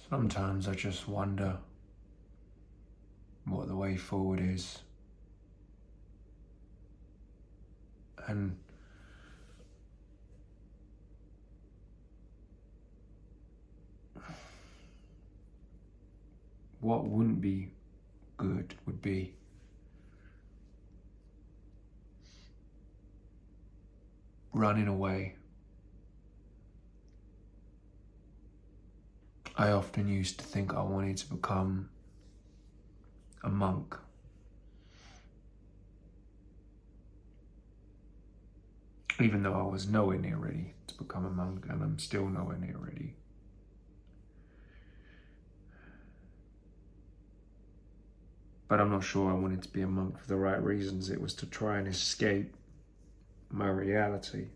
Sometimes I just wonder what the way forward is. And what wouldn't be good would be running away. I often used to think I wanted to become a monk. Even though I was nowhere near ready to become a monk, and I'm still nowhere near ready. But I'm not sure I wanted to be a monk for the right reasons. It was to try and escape my reality,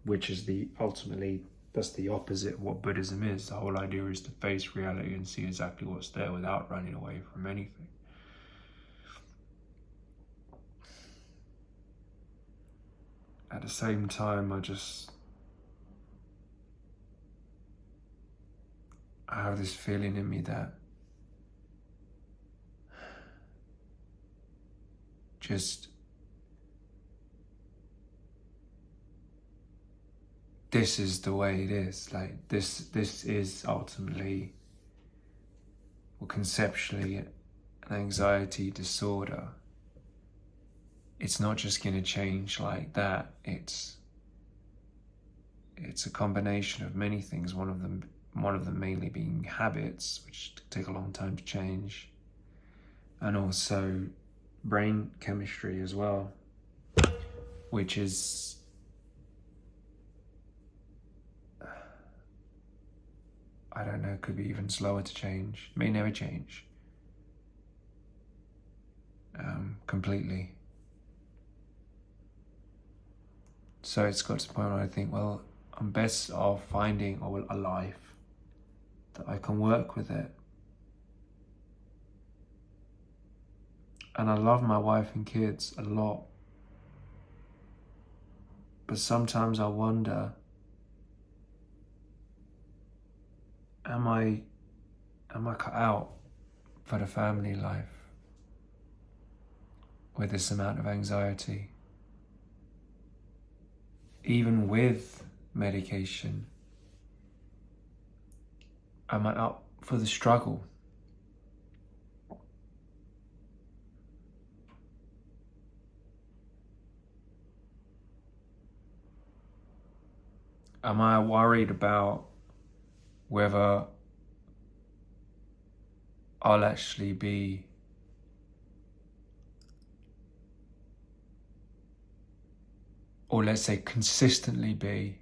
which is that's the opposite of what Buddhism is. The whole idea is to face reality and see exactly what's there without running away from anything. At the same time, I have this feeling in me that this is the way it is. Like this is ultimately, well, conceptually, an anxiety disorder. It's not just going to change like that. It's a combination of many things. One of them mainly being habits, which take a long time to change, and also brain chemistry as well, which is I don't know, could be even slower to change, may never change completely. So it's got to the point where I think, well, I'm best off finding a life that I can work with it. And I love my wife and kids a lot. But sometimes I wonder, am I cut out for the family life with this amount of anxiety? Even with medication, am I up for the struggle? Am I worried about whether I'll actually be or let's say consistently be.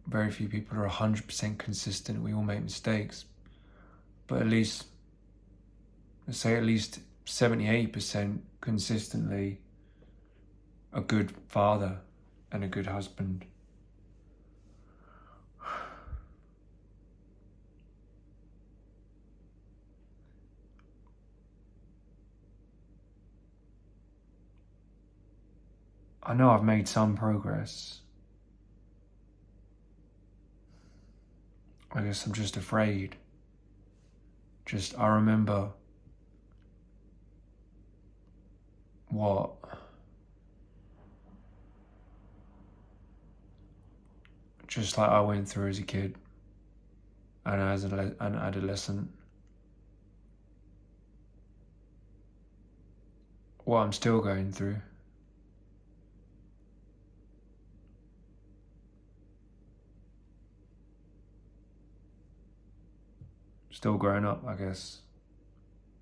Very few people are 100% consistent. We all make mistakes. But at least 78% consistently a good father and a good husband. I know I've made some progress. I guess I'm just afraid. I remember what just like I went through as a kid and as an adolescent. What I'm still going through. Still growing up, I guess.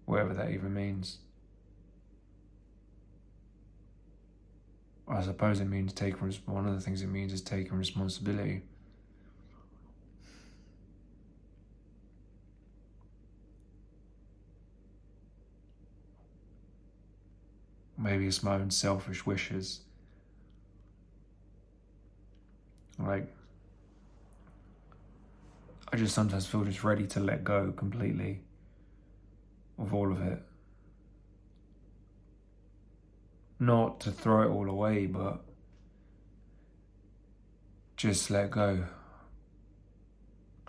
Whatever that even means. I suppose it means one of the things it means is taking responsibility. Maybe it's my own selfish wishes. Like, I just sometimes feel just ready to let go completely of all of it. Not to throw it all away, but just let go.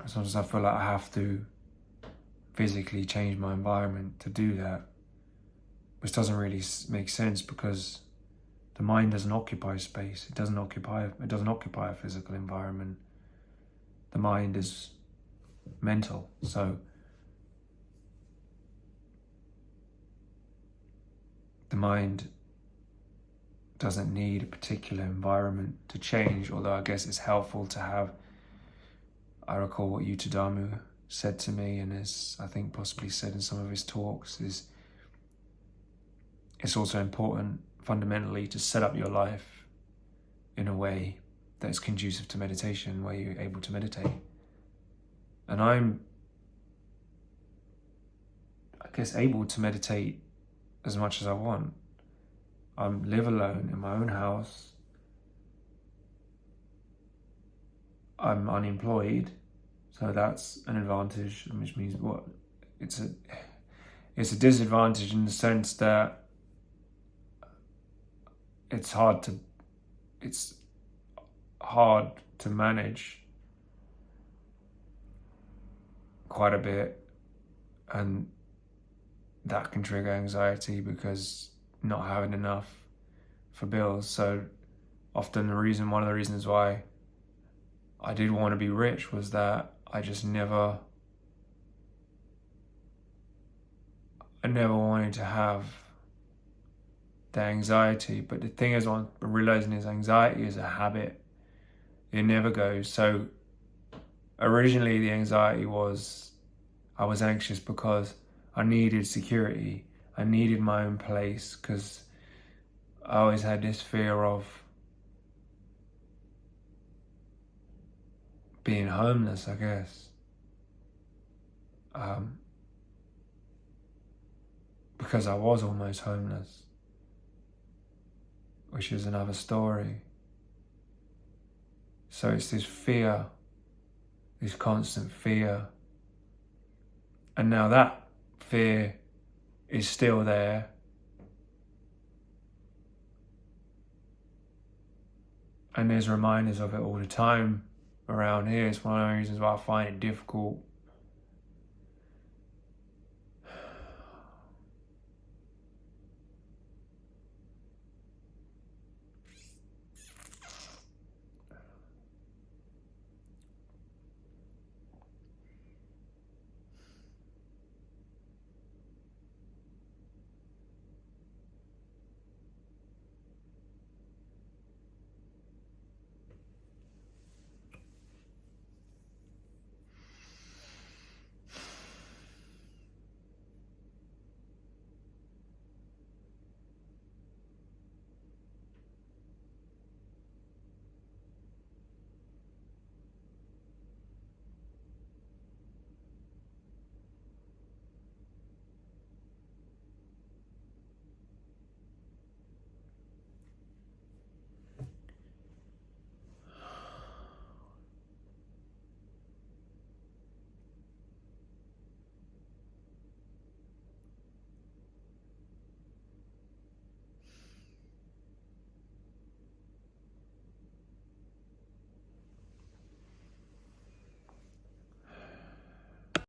sometimes I feel like I have to physically change my environment to do that, which doesn't really make sense because the mind doesn't occupy space. It doesn't occupy a physical environment. The mind is mental, so the mind doesn't need a particular environment to change, although I guess it's helpful to have. I recall what Yuttadhammo said to me, and as I think possibly said in some of his talks, is it's also important fundamentally to set up your life in a way that's conducive to meditation, where you're able to meditate. And I'm, I guess, able to meditate as much as I want. I live alone in my own house. I'm unemployed, so that's an advantage, which means what? It's a disadvantage in the sense that it's hard to manage quite a bit, and that can trigger anxiety because not having enough for bills. So often one of the reasons why I did want to be rich was that I never wanted to have the anxiety. But the thing is, what I'm realizing is anxiety is a habit. It never goes. So originally the anxiety was, I was anxious because I needed security. I needed my own place because I always had this fear of being homeless, I guess. Because I was almost homeless, which is another story. So it's this fear, this constant fear. And now that fear is still there. And there's reminders of it all the time around here. It's one of the reasons why I find it difficult